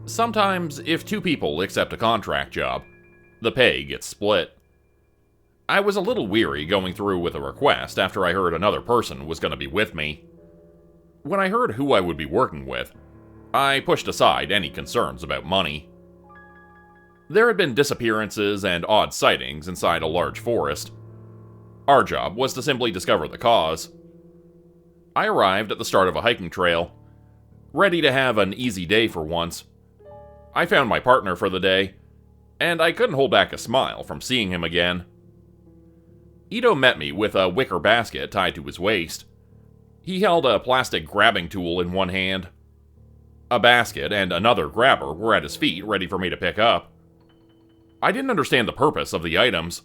Sometimes, if two people accept a contract job, the pay gets split. I was a little weary going through with a request after I heard another person was going to be with me. When I heard who I would be working with, I pushed aside any concerns about money. There had been disappearances and odd sightings inside a large forest. Our job was to simply discover the cause. I arrived at the start of a hiking trail, ready to have an easy day for once. I found my partner for the day, and I couldn't hold back a smile from seeing him again. Ito met me with a wicker basket tied to his waist. He held a plastic grabbing tool in one hand. A basket and another grabber were at his feet, ready for me to pick up. I didn't understand the purpose of the items.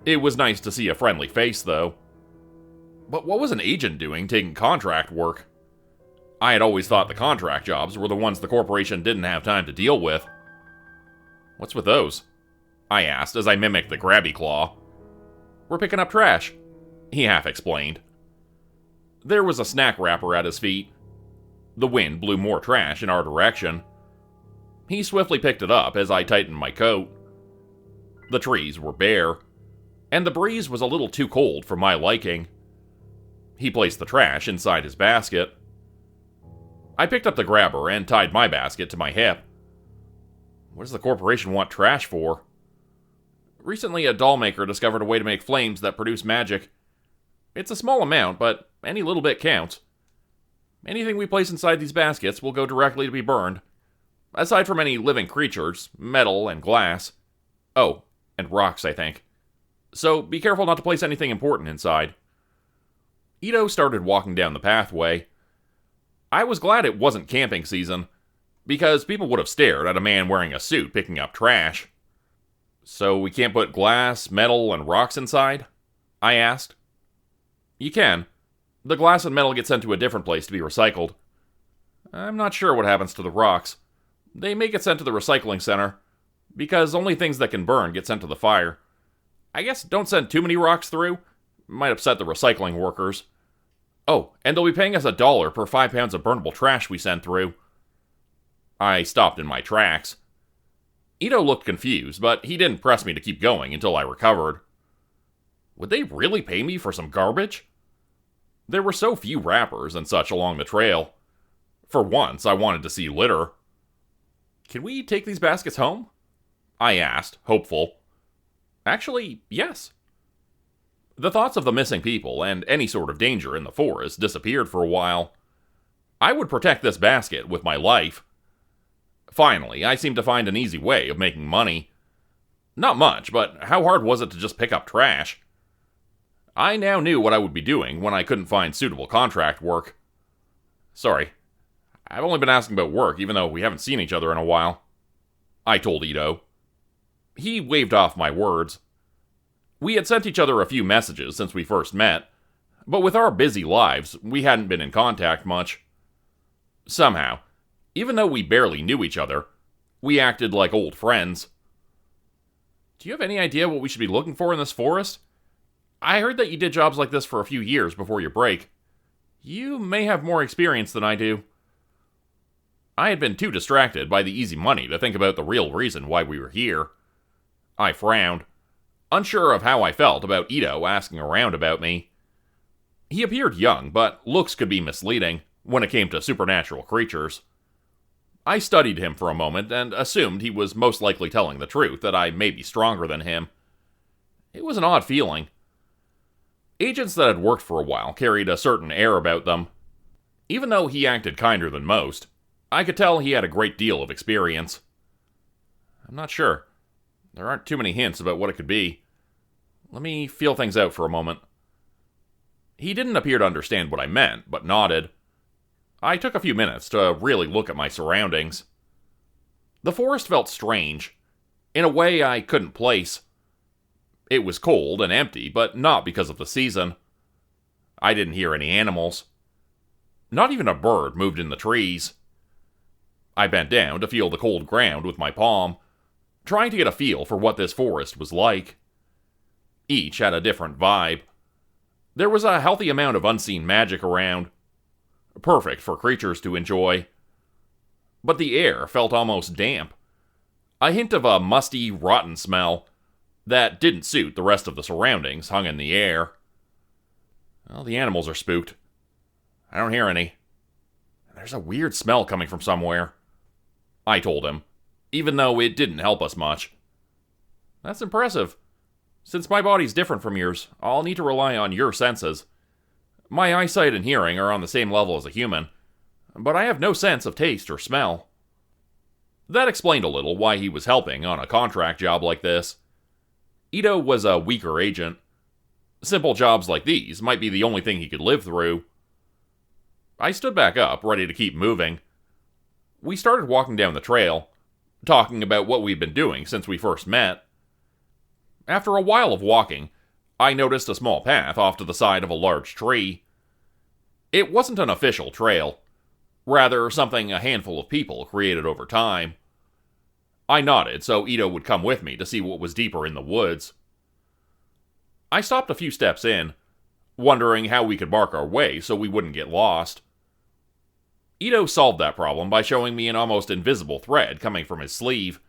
It was nice to see a friendly face, though. But what was an agent doing taking contract work? I had always thought the contract jobs were the ones the corporation didn't have time to deal with. "What's with those?" I asked as I mimicked the grabby claw. "We're picking up trash," he half explained. There was a snack wrapper at his feet. The wind blew more trash in our direction. He swiftly picked it up as I tightened my coat. The trees were bare, and the breeze was a little too cold for my liking. He placed the trash inside his basket. I picked up the grabber and tied my basket to my hip. What does the corporation want trash for? Recently, a doll maker discovered a way to make flames that produce magic. It's a small amount, but any little bit counts. Anything we place inside these baskets will go directly to be burned, aside from any living creatures, metal, and glass. Oh, and rocks, I think. So be careful not to place anything important inside. Ito started walking down the pathway. I was glad it wasn't camping season, because people would have stared at a man wearing a suit picking up trash. "So we can't put glass, metal, and rocks inside?" I asked. "You can. The glass and metal get sent to a different place to be recycled. I'm not sure what happens to the rocks. They may get sent to the recycling center, because only things that can burn get sent to the fire. I guess don't send too many rocks through. Might upset the recycling workers. Oh, and they'll be paying us $1 per 5 pounds of burnable trash we send through." I stopped in my tracks. Ito looked confused, but he didn't press me to keep going until I recovered. Would they really pay me for some garbage? There were so few wrappers and such along the trail. For once, I wanted to see litter. "Can we take these baskets home?" I asked, hopeful. Actually, yes. The thoughts of the missing people and any sort of danger in the forest disappeared for a while. I would protect this basket with my life. Finally, I seemed to find an easy way of making money. Not much, but how hard was it to just pick up trash? I now knew what I would be doing when I couldn't find suitable contract work. "Sorry, I've only been asking about work even though we haven't seen each other in a while," I told Ito. He waved off my words. We had sent each other a few messages since we first met, but with our busy lives, we hadn't been in contact much. Somehow, even though we barely knew each other, we acted like old friends. "Do you have any idea what we should be looking for in this forest? I heard that you did jobs like this for a few years before your break. You may have more experience than I do." I had been too distracted by the easy money to think about the real reason why we were here. I frowned, unsure of how I felt about Ito asking around about me. He appeared young, but looks could be misleading when it came to supernatural creatures. I studied him for a moment and assumed he was most likely telling the truth, that I may be stronger than him. It was an odd feeling. Agents that had worked for a while carried a certain air about them. Even though he acted kinder than most, I could tell he had a great deal of experience. "I'm not sure. There aren't too many hints about what it could be. Let me feel things out for a moment." He didn't appear to understand what I meant, but nodded. I took a few minutes to really look at my surroundings. The forest felt strange, in a way I couldn't place. It was cold and empty, but not because of the season. I didn't hear any animals. Not even a bird moved in the trees. I bent down to feel the cold ground with my palm, trying to get a feel for what this forest was like. Each had a different vibe. There was a healthy amount of unseen magic around, perfect for creatures to enjoy. but the air felt almost damp. A hint of a musty, rotten smell that didn't suit the rest of the surroundings hung in the air. Well, the animals are spooked. I don't hear any. There's a weird smell coming from somewhere, I told him, even though it didn't help us much. That's impressive. Since my body's different from yours, I'll need to rely on your senses. My eyesight and hearing are on the same level as a human, but I have no sense of taste or smell. That explained a little why he was helping on a contract job like this. Ito was a weaker agent. Simple jobs like these might be the only thing he could live through. I stood back up, ready to keep moving. We started walking down the trail, talking about what we'd been doing since we first met. After a while of walking, I noticed a small path off to the side of a large tree. It wasn't an official trail, rather something a handful of people created over time. I nodded so Ito would come with me to see what was deeper in the woods. I stopped a few steps in, wondering how we could mark our way so we wouldn't get lost. Ito solved that problem by showing me an almost invisible thread coming from his sleeve.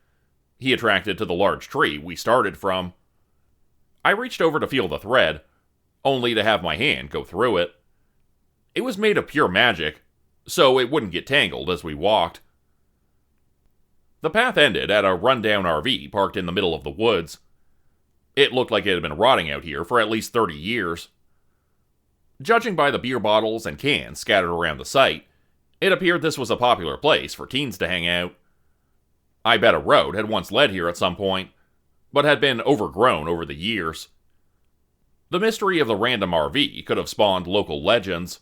He attracted to the large tree we started from. I reached over to feel the thread, only to have my hand go through it. It was made of pure magic, so it wouldn't get tangled as we walked. The path ended at a rundown RV parked in the middle of the woods. It looked like it had been rotting out here for at least 30 years. Judging by the beer bottles and cans scattered around the site, it appeared this was a popular place for teens to hang out. I bet a road had once led here at some point, but had been overgrown over the years. The mystery of the random RV could have spawned local legends.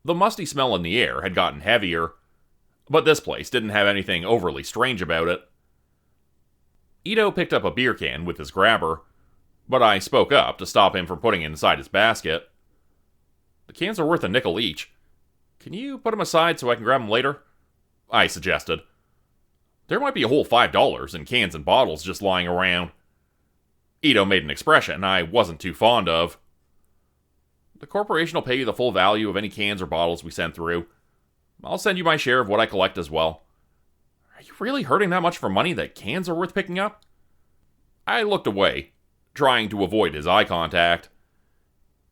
The musty smell in the air had gotten heavier, but this place didn't have anything overly strange about it. Ito picked up a beer can with his grabber, but I spoke up to stop him from putting it inside his basket. The cans are worth a nickel each. Can you put them aside so I can grab them later? I suggested. There might be a whole $5 in cans and bottles just lying around. Ito made an expression I wasn't too fond of. The corporation will pay you the full value of any cans or bottles we send through. I'll send you my share of what I collect as well. Are you really hurting that much for money that cans are worth picking up? I looked away, trying to avoid his eye contact.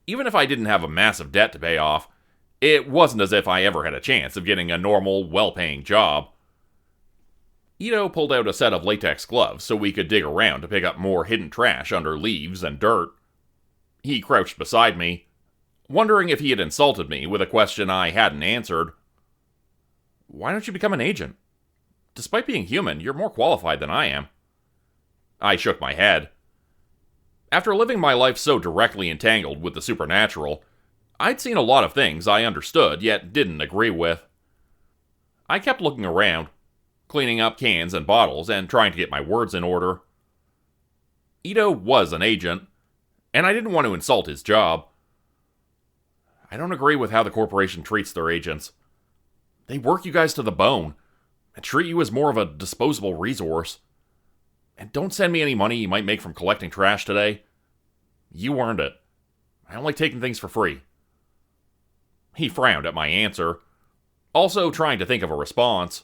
Even if I didn't have a massive debt to pay off, it wasn't as if I ever had a chance of getting a normal, well-paying job. Ito pulled out a set of latex gloves so we could dig around to pick up more hidden trash under leaves and dirt. He crouched beside me, wondering if he had insulted me with a question I hadn't answered. Why don't you become an agent? Despite being human, you're more qualified than I am. I shook my head. After living my life so directly entangled with the supernatural, I'd seen a lot of things I understood yet didn't agree with. I kept looking around, cleaning up cans and bottles and trying to get my words in order. Ito was an agent, and I didn't want to insult his job. I don't agree with how the corporation treats their agents. They work you guys to the bone and treat you as more of a disposable resource. And don't send me any money you might make from collecting trash today. You earned it. I don't like taking things for free. He frowned at my answer, also trying to think of a response.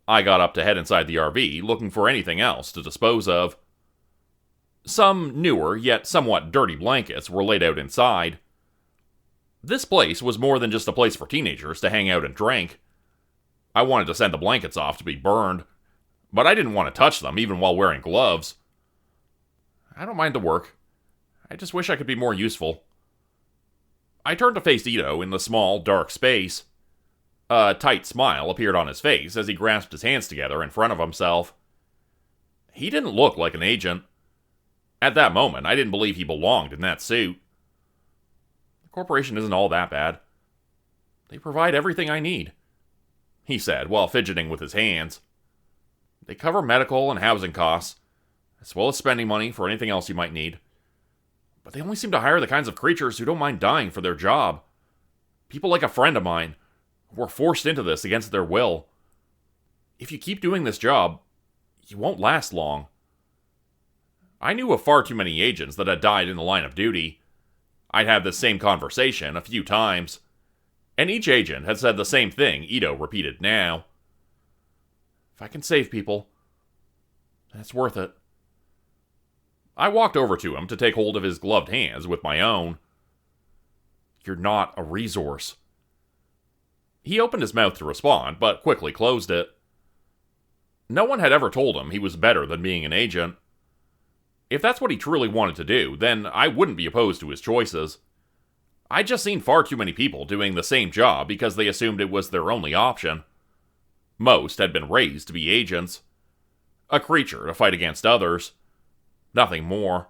I got up to head inside the RV, looking for anything else to dispose of. Some newer, yet somewhat dirty blankets were laid out inside. This place was more than just a place for teenagers to hang out and drink. I wanted to send the blankets off to be burned, but I didn't want to touch them even while wearing gloves. I don't mind the work. I just wish I could be more useful. I turned to face Ito in the small, dark space. A tight smile appeared on his face as he grasped his hands together in front of himself. He didn't look like an agent. At that moment, I didn't believe he belonged in that suit. The corporation isn't all that bad. They provide everything I need, he said while fidgeting with his hands. They cover medical and housing costs, as well as spending money for anything else you might need. But they only seem to hire the kinds of creatures who don't mind dying for their job. People like a friend of mine, who were forced into this against their will. If you keep doing this job, you won't last long. I knew of far too many agents that had died in the line of duty. I'd had this same conversation a few times, and each agent had said the same thing Ito repeated now. If I can save people, that's worth it. I walked over to him to take hold of his gloved hands with my own. You're not a resource. He opened his mouth to respond, but quickly closed it. No one had ever told him he was better than being an agent. If that's what he truly wanted to do, then I wouldn't be opposed to his choices. I'd just seen far too many people doing the same job because they assumed it was their only option. Most had been raised to be agents. A creature to fight against others. Nothing more.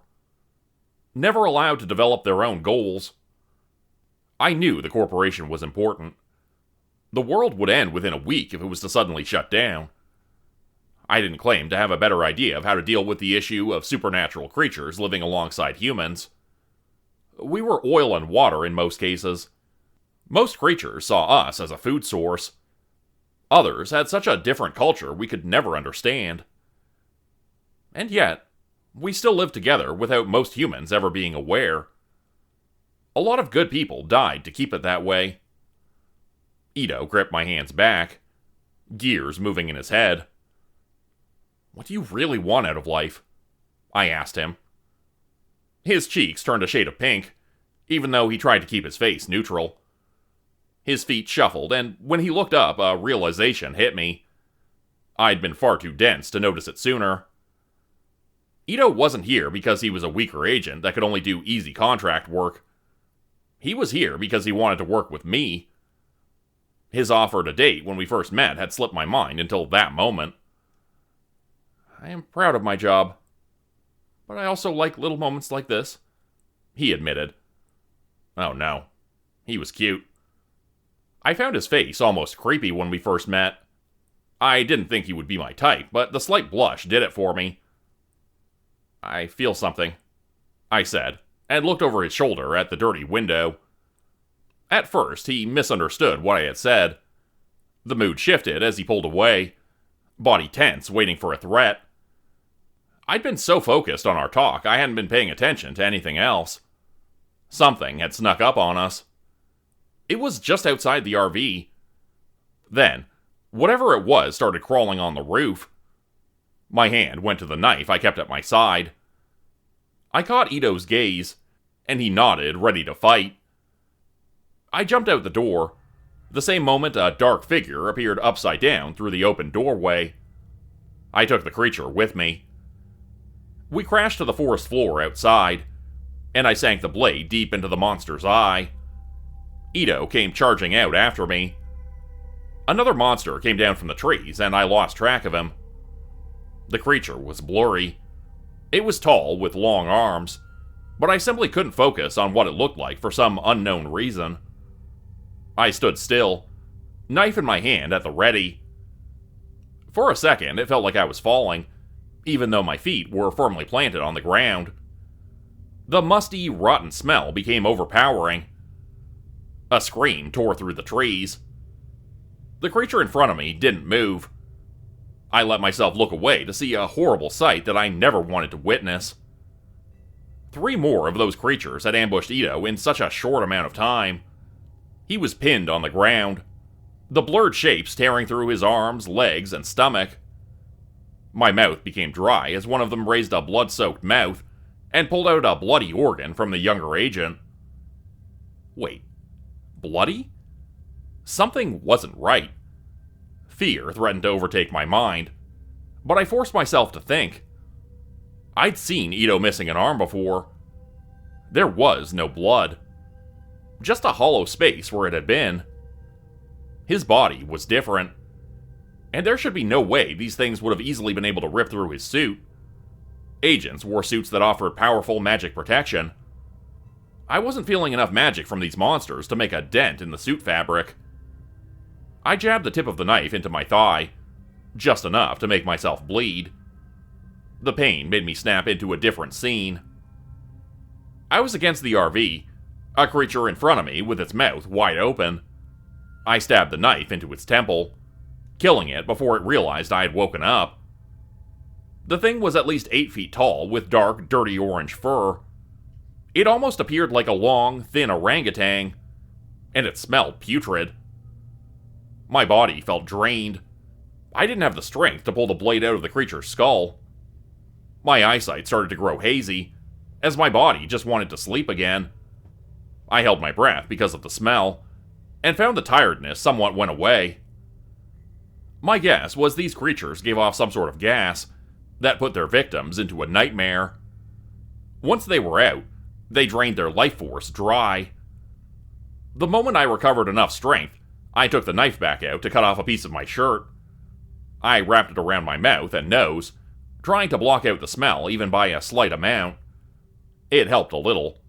Never allowed to develop their own goals. I knew the corporation was important. The world would end within a week if it was to suddenly shut down. I didn't claim to have a better idea of how to deal with the issue of supernatural creatures living alongside humans. We were oil and water in most cases. Most creatures saw us as a food source. Others had such a different culture we could never understand. And yet, we still lived together without most humans ever being aware. A lot of good people died to keep it that way. Ito gripped my hands back, gears moving in his head. What do you really want out of life? I asked him. His cheeks turned a shade of pink, even though he tried to keep his face neutral. His feet shuffled, and when he looked up, a realization hit me. I'd been far too dense to notice it sooner. Ito wasn't here because he was a weaker agent that could only do easy contract work. He was here because he wanted to work with me. His offer to date when we first met had slipped my mind until that moment. I am proud of my job, but I also like little moments like this, he admitted. Oh no, he was cute. I found his face almost creepy when we first met. I didn't think he would be my type, but the slight blush did it for me. I feel something, I said, and looked over his shoulder at the dirty window. At first, he misunderstood what I had said. The mood shifted as he pulled away, body tense, waiting for a threat. I'd been so focused on our talk, I hadn't been paying attention to anything else. Something had snuck up on us. It was just outside the RV. Then, whatever it was started crawling on the roof. My hand went to the knife I kept at my side. I caught Ito's gaze, and he nodded, ready to fight. I jumped out the door. The same moment, a dark figure appeared upside down through the open doorway. I took the creature with me. We crashed to the forest floor outside, and I sank the blade deep into the monster's eye. Ito came charging out after me. Another monster came down from the trees, and I lost track of him. The creature was blurry. It was tall, with long arms, but I simply couldn't focus on what it looked like for some unknown reason. I stood still, knife in my hand at the ready. For a second, it felt like I was falling, even though my feet were firmly planted on the ground. The musty, rotten smell became overpowering. A scream tore through the trees. The creature in front of me didn't move. I let myself look away to see a horrible sight that I never wanted to witness. 3 more of those creatures had ambushed Ito in such a short amount of time. He was pinned on the ground, the blurred shapes tearing through his arms, legs, and stomach. My mouth became dry as one of them raised a blood-soaked mouth and pulled out a bloody organ from the younger agent. Wait, bloody? Something wasn't right. Fear threatened to overtake my mind, but I forced myself to think. I'd seen Ito missing an arm before. There was no blood. Just a hollow space where it had been. His body was different, and there should be no way these things would have easily been able to rip through his suit. Agents wore suits that offered powerful magic protection. I wasn't feeling enough magic from these monsters to make a dent in the suit fabric. I jabbed the tip of the knife into my thigh, just enough to make myself bleed. The pain made me snap into a different scene. I was against the RV, a creature in front of me with its mouth wide open. I stabbed the knife into its temple, killing it before it realized I had woken up. The thing was at least 8 feet tall, with dark, dirty orange fur. It almost appeared like a long, thin orangutan, and it smelled putrid. My body felt drained. I didn't have the strength to pull the blade out of the creature's skull. My eyesight started to grow hazy, as my body just wanted to sleep again. I held my breath because of the smell, and found the tiredness somewhat went away. My guess was these creatures gave off some sort of gas that put their victims into a nightmare. Once they were out, they drained their life force dry. The moment I recovered enough strength, I took the knife back out to cut off a piece of my shirt. I wrapped it around my mouth and nose, trying to block out the smell even by a slight amount. It helped a little.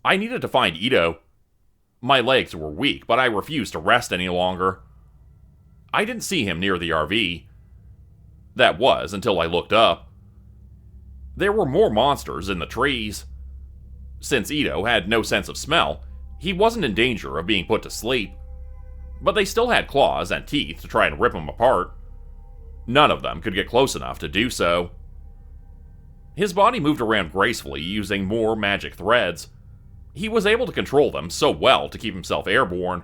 I needed to find Ito. My legs were weak, but I refused to rest any longer. I didn't see him near the RV. That was until I looked up. There were more monsters in the trees. Since Ito had no sense of smell, he wasn't in danger of being put to sleep. But they still had claws and teeth to try and rip him apart. None of them could get close enough to do so. His body moved around gracefully using more magic threads. He was able to control them so well to keep himself airborne,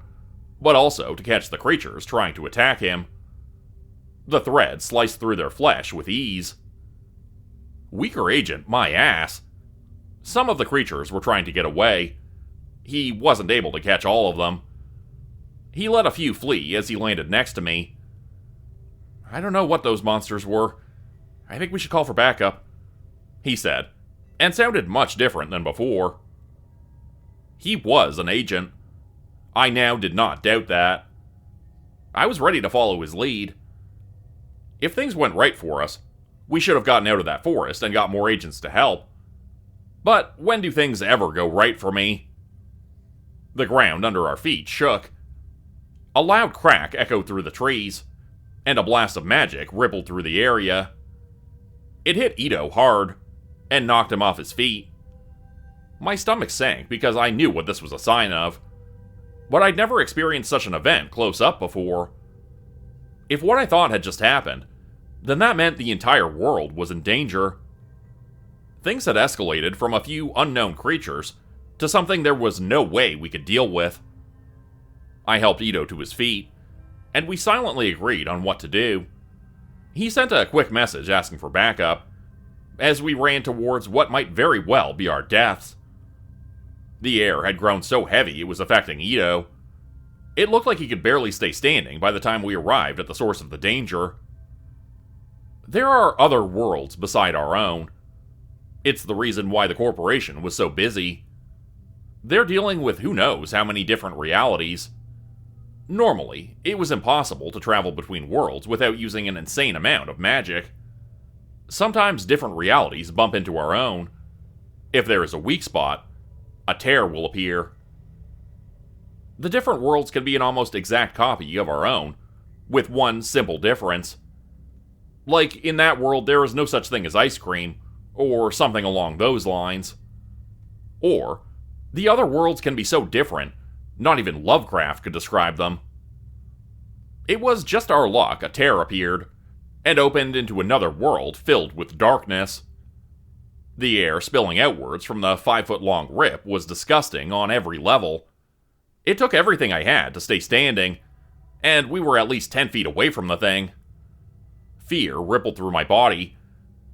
but also to catch the creatures trying to attack him. The threads sliced through their flesh with ease. Weaker agent, my ass. Some of the creatures were trying to get away. He wasn't able to catch all of them. He let a few flee as he landed next to me. I don't know what those monsters were. I think we should call for backup, he said, and sounded much different than before. He was an agent. I now did not doubt that. I was ready to follow his lead. If things went right for us, we should have gotten out of that forest and got more agents to help. But when do things ever go right for me? The ground under our feet shook. A loud crack echoed through the trees, and a blast of magic rippled through the area. It hit Ito hard, and knocked him off his feet. My stomach sank because I knew what this was a sign of, but I'd never experienced such an event close up before. If what I thought had just happened, then that meant the entire world was in danger. Things had escalated from a few unknown creatures to something there was no way we could deal with. I helped Ito to his feet, and we silently agreed on what to do. He sent a quick message asking for backup, as we ran towards what might very well be our deaths. The air had grown so heavy it was affecting Ito. It looked like he could barely stay standing by the time we arrived at the source of the danger. There are other worlds beside our own. It's the reason why the corporation was so busy. They're dealing with who knows how many different realities. Normally, it was impossible to travel between worlds without using an insane amount of magic. Sometimes different realities bump into our own. If there is a weak spot, a tear will appear. The different worlds can be an almost exact copy of our own, with one simple difference. Like, in that world there is no such thing as ice cream, or something along those lines. Or, the other worlds can be so different, not even Lovecraft could describe them. It was just our luck a tear appeared, and opened into another world filled with darkness. The air spilling outwards from the 5-foot-long rip was disgusting on every level. It took everything I had to stay standing, and we were at least 10 feet away from the thing. Fear rippled through my body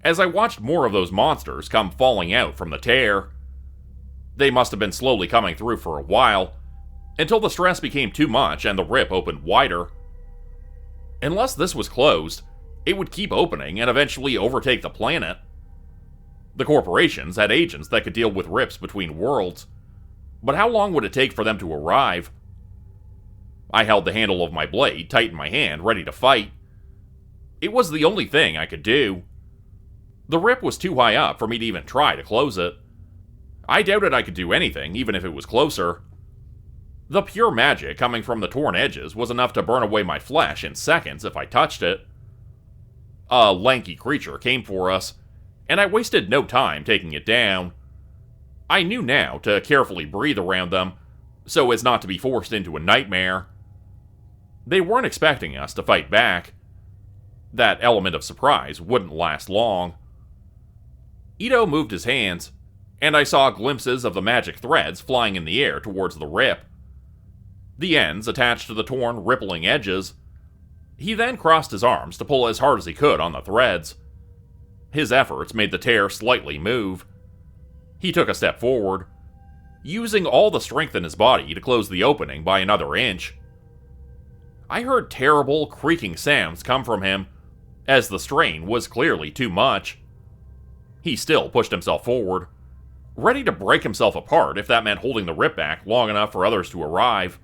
as I watched more of those monsters come falling out from the tear. They must have been slowly coming through for a while, until the stress became too much and the rip opened wider. Unless this was closed, it would keep opening and eventually overtake the planet. The corporations had agents that could deal with rips between worlds, but how long would it take for them to arrive? I held the handle of my blade tight in my hand, ready to fight. It was the only thing I could do. The rip was too high up for me to even try to close it. I doubted I could do anything, even if it was closer. The pure magic coming from the torn edges was enough to burn away my flesh in seconds if I touched it. A lanky creature came for us, and I wasted no time taking it down. I knew now to carefully breathe around them, so as not to be forced into a nightmare. They weren't expecting us to fight back. That element of surprise wouldn't last long. Ito moved his hands, and I saw glimpses of the magic threads flying in the air towards the rip. The ends attached to the torn, rippling edges. He then crossed his arms to pull as hard as he could on the threads. His efforts made the tear slightly move. He took a step forward, using all the strength in his body to close the opening by another inch. I heard terrible, creaking sounds come from him, as the strain was clearly too much. He still pushed himself forward, ready to break himself apart if that meant holding the rip back long enough for others to arrive.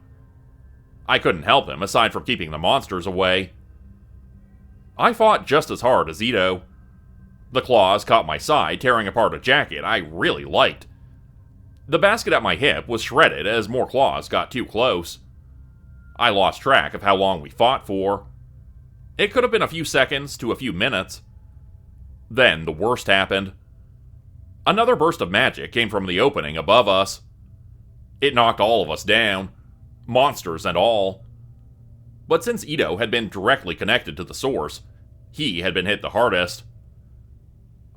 I couldn't help him aside from keeping the monsters away. I fought just as hard as Ito. The claws caught my side, tearing apart a jacket I really liked. The basket at my hip was shredded as more claws got too close. I lost track of how long we fought for. It could have been a few seconds to a few minutes. Then the worst happened. Another burst of magic came from the opening above us. It knocked all of us down, monsters and all. But since Ito had been directly connected to the source, he had been hit the hardest.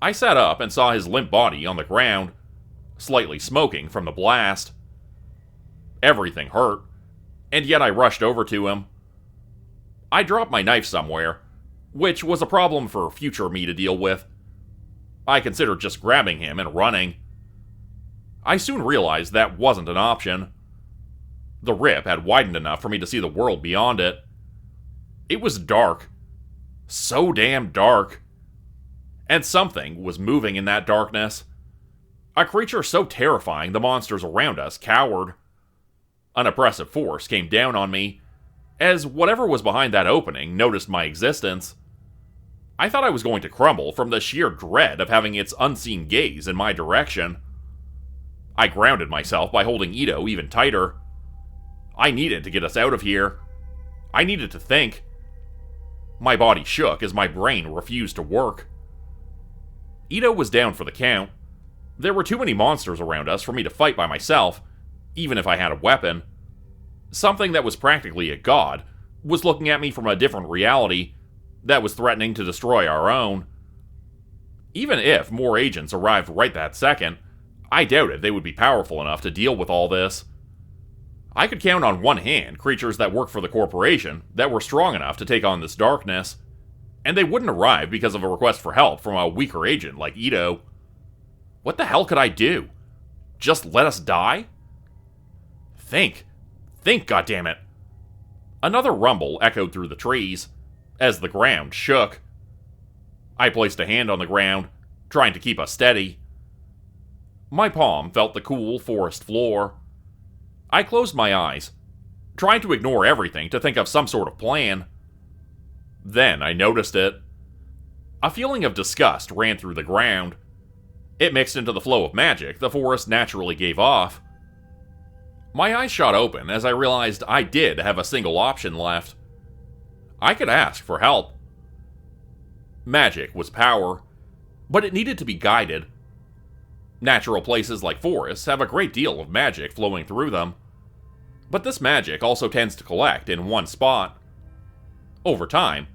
I sat up and saw his limp body on the ground, slightly smoking from the blast. Everything hurt, and yet I rushed over to him. I dropped my knife somewhere, which was a problem for future me to deal with. I considered just grabbing him and running. I soon realized that wasn't an option. The rip had widened enough for me to see the world beyond it. It was dark. So damn dark. And something was moving in that darkness. A creature so terrifying the monsters around us cowered. An oppressive force came down on me, as whatever was behind that opening noticed my existence. I thought I was going to crumble from the sheer dread of having its unseen gaze in my direction. I grounded myself by holding Ito even tighter. I needed to get us out of here. I needed to think. My body shook as my brain refused to work. Ito was down for the count. There were too many monsters around us for me to fight by myself, even if I had a weapon. Something that was practically a god was looking at me from a different reality that was threatening to destroy our own. Even if more agents arrived right that second, I doubted they would be powerful enough to deal with all this. I could count on one hand creatures that worked for the corporation that were strong enough to take on this darkness, and they wouldn't arrive because of a request for help from a weaker agent like Ito. What the hell could I do? Just let us die? Think, goddammit. Another rumble echoed through the trees, as the ground shook. I placed a hand on the ground, trying to keep us steady. My palm felt the cool forest floor. I closed my eyes, trying to ignore everything to think of some sort of plan. Then I noticed it. A feeling of disgust ran through the ground. It mixed into the flow of magic the forest naturally gave off. My eyes shot open as I realized I did have a single option left. I could ask for help. Magic was power, but it needed to be guided. Natural places like forests have a great deal of magic flowing through them, but this magic also tends to collect in one spot. Over time,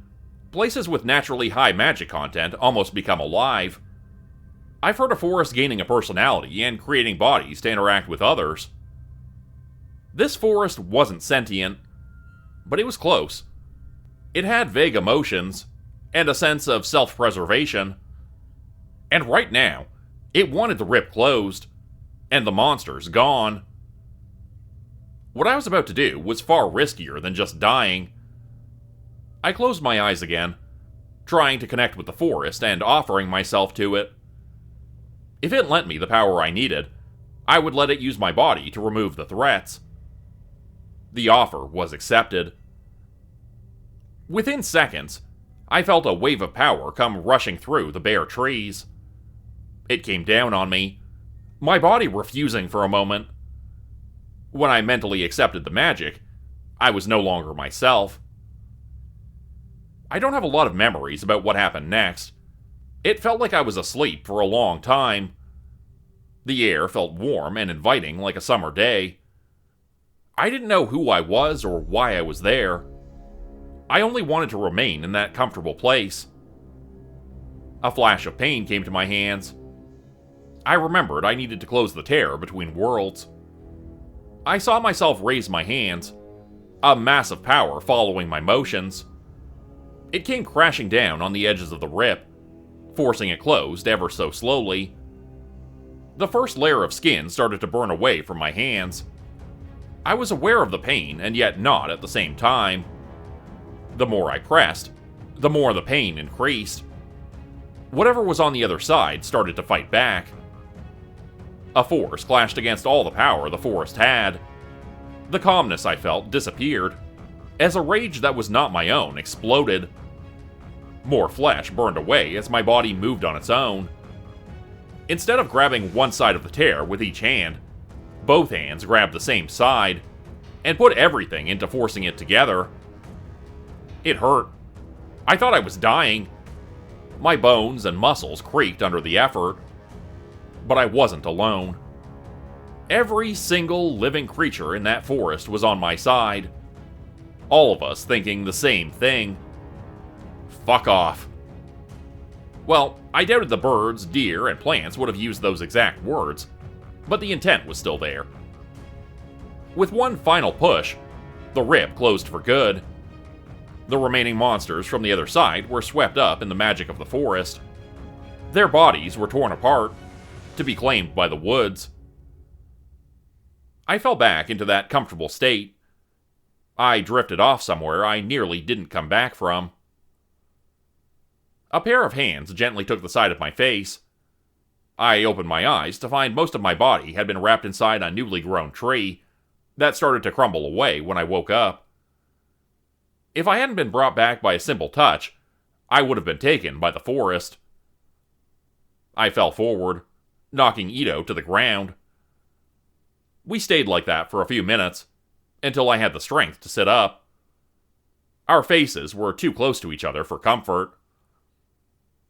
places with naturally high magic content almost become alive. I've heard of forests gaining a personality and creating bodies to interact with others. This forest wasn't sentient, but it was close. It had vague emotions, and a sense of self-preservation. And right now, it wanted the rip closed, and the monsters gone. What I was about to do was far riskier than just dying. I closed my eyes again, trying to connect with the forest and offering myself to it. If it lent me the power I needed, I would let it use my body to remove the threats. The offer was accepted. Within seconds, I felt a wave of power come rushing through the bare trees. It came down on me, my body refusing for a moment. When I mentally accepted the magic, I was no longer myself. I don't have a lot of memories about what happened next. It felt like I was asleep for a long time. The air felt warm and inviting like a summer day. I didn't know who I was or why I was there. I only wanted to remain in that comfortable place. A flash of pain came to my hands. I remembered I needed to close the tear between worlds. I saw myself raise my hands, a mass of power following my motions. It came crashing down on the edges of the rip, forcing it closed ever so slowly. The first layer of skin started to burn away from my hands. I was aware of the pain, and yet not at the same time. The more I pressed, the more the pain increased. Whatever was on the other side started to fight back. A force clashed against all the power the forest had. The calmness I felt disappeared, as a rage that was not my own exploded. More flesh burned away as my body moved on its own. Instead of grabbing one side of the tear with each hand, both hands grabbed the same side, and put everything into forcing it together. It hurt. I thought I was dying. My bones and muscles creaked under the effort. But I wasn't alone. Every single living creature in that forest was on my side. All of us thinking the same thing. Fuck off. Well, I doubted the birds, deer, and plants would have used those exact words, but the intent was still there. With one final push, the rip closed for good. The remaining monsters from the other side were swept up in the magic of the forest. Their bodies were torn apart, to be claimed by the woods. I fell back into that comfortable state. I drifted off somewhere I nearly didn't come back from. A pair of hands gently took the side of my face. I opened my eyes to find most of my body had been wrapped inside a newly grown tree that started to crumble away when I woke up. If I hadn't been brought back by a simple touch, I would have been taken by the forest. I fell forward, knocking Ito to the ground. We stayed like that for a few minutes, until I had the strength to sit up. Our faces were too close to each other for comfort.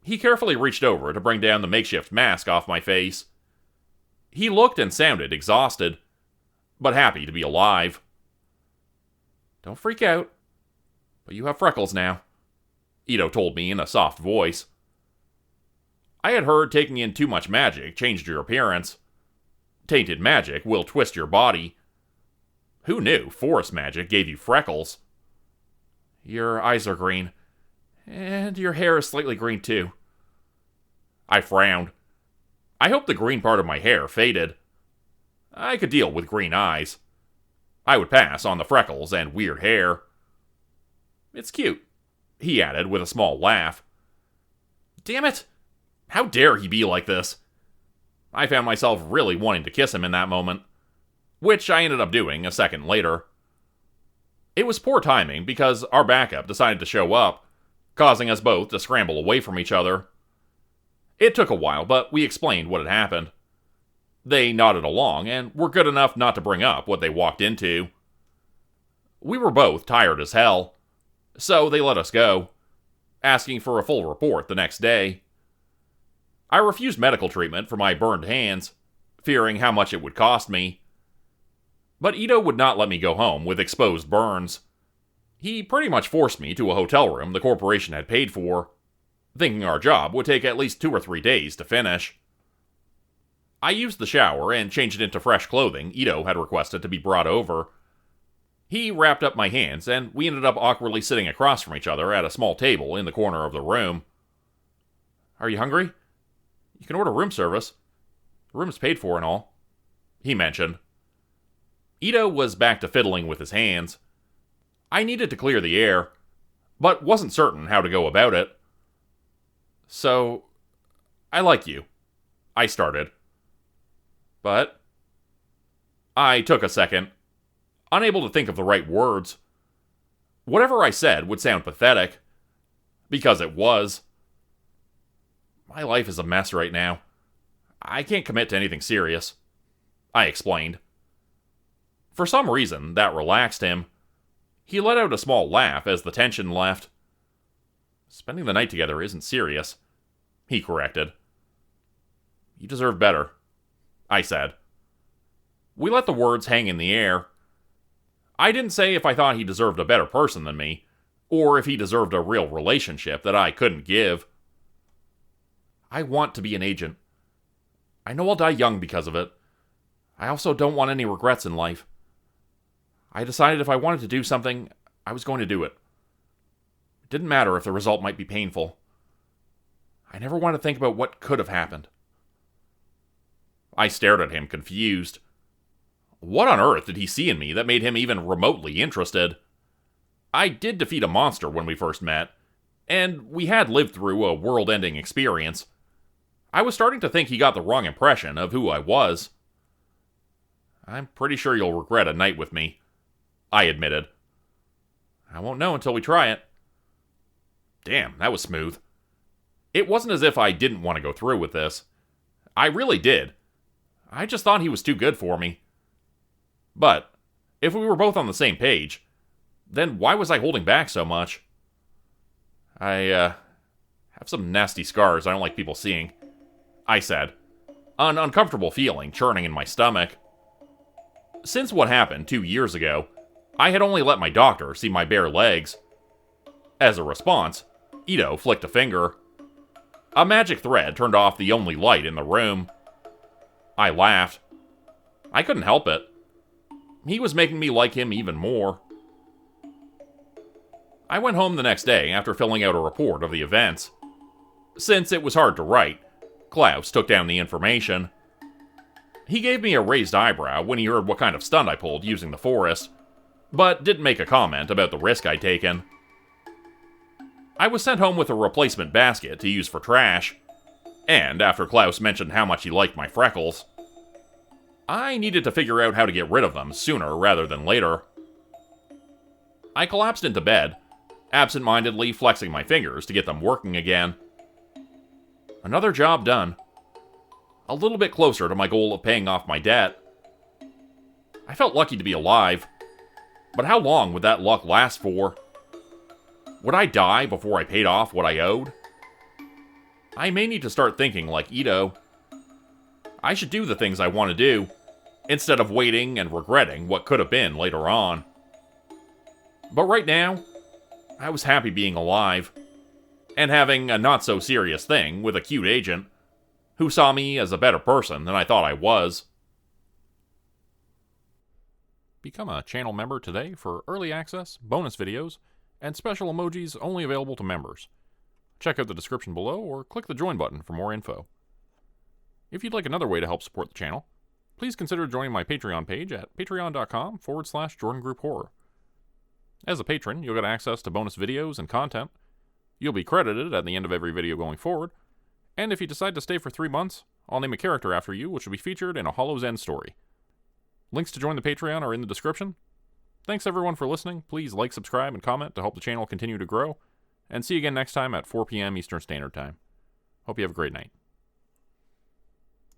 He carefully reached over to bring down the makeshift mask off my face. He looked and sounded exhausted, but happy to be alive. "Don't freak out, but you have freckles now," Ito told me in a soft voice. I had heard taking in too much magic changed your appearance. Tainted magic will twist your body. Who knew forest magic gave you freckles? "Your eyes are green, and your hair is slightly green too." I frowned. I hoped the green part of my hair faded. I could deal with green eyes. I would pass on the freckles and weird hair. "It's cute," he added with a small laugh. Damn it! How dare he be like this? I found myself really wanting to kiss him in that moment, which I ended up doing a second later. It was poor timing because our backup decided to show up, causing us both to scramble away from each other. It took a while, but we explained what had happened. They nodded along and were good enough not to bring up what they walked into. We were both tired as hell, so they let us go, asking for a full report the next day. I refused medical treatment for my burned hands, fearing how much it would cost me. But Ito would not let me go home with exposed burns. He pretty much forced me to a hotel room the corporation had paid for, thinking our job would take at least 2 or 3 days to finish. I used the shower and changed into fresh clothing Ito had requested to be brought over. He wrapped up my hands, and we ended up awkwardly sitting across from each other at a small table in the corner of the room. "Are you hungry? You can order room service. The room is paid for and all," he mentioned. Ito was back to fiddling with his hands. I needed to clear the air, but wasn't certain how to go about it. "So, I like you," I started. "But..." I took a second, unable to think of the right words. Whatever I said would sound pathetic, because it was. "My life is a mess right now. I can't commit to anything serious," I explained. For some reason, that relaxed him. He let out a small laugh as the tension left. "Spending the night together isn't serious," he corrected. "You deserve better," I said. We let the words hang in the air. I didn't say if I thought he deserved a better person than me, or if he deserved a real relationship that I couldn't give. "I want to be an agent. I know I'll die young because of it. I also don't want any regrets in life. I decided if I wanted to do something, I was going to do it. Didn't matter if the result might be painful. I never wanted to think about what could have happened. I stared at him, confused. What on earth did he see in me that made him even remotely interested? I did defeat a monster when we first met, and we had lived through a world-ending experience. I was starting to think he got the wrong impression of who I was. I'm pretty sure you'll regret a night with me, I admitted. I won't know until we try it. Damn, that was smooth. It wasn't as if I didn't want to go through with this. I really did. I just thought he was too good for me. But, if we were both on the same page, then why was I holding back so much? I have some nasty scars I don't like people seeing, I said, an uncomfortable feeling churning in my stomach. Since what happened 2 years ago, I had only let my doctor see my bare legs. As a response, Ito flicked a finger. A magic thread turned off the only light in the room. I laughed. I couldn't help it. He was making me like him even more. I went home the next day after filling out a report of the events. Since it was hard to write, Klaus took down the information. He gave me a raised eyebrow when he heard what kind of stunt I pulled using the forest, but didn't make a comment about the risk I'd taken. I was sent home with a replacement basket to use for trash, and after Klaus mentioned how much he liked my freckles, I needed to figure out how to get rid of them sooner rather than later. I collapsed into bed, absent-mindedly flexing my fingers to get them working again. Another job done. A little bit closer to my goal of paying off my debt. I felt lucky to be alive, but how long would that luck last for? Would I die before I paid off what I owed? I may need to start thinking like Ito. I should do the things I want to do, instead of waiting and regretting what could have been later on. But right now, I was happy being alive, and having a not-so-serious thing with a cute agent who saw me as a better person than I thought I was. Become a channel member today for early access, bonus videos, and special emojis only available to members. Check out the description below or click the join button for more info. If you'd like another way to help support the channel, please consider joining my Patreon page at patreon.com/Jordan Group Horror. As a patron, you'll get access to bonus videos and content. You'll be credited at the end of every video going forward, and if you decide to stay for 3 months, I'll name a character after you which will be featured in a Hollow's End story. Links to join the Patreon are in the description. Thanks everyone for listening. Please like, subscribe, and comment to help the channel continue to grow. And see you again next time at 4 p.m. Eastern Standard Time. Hope you have a great night.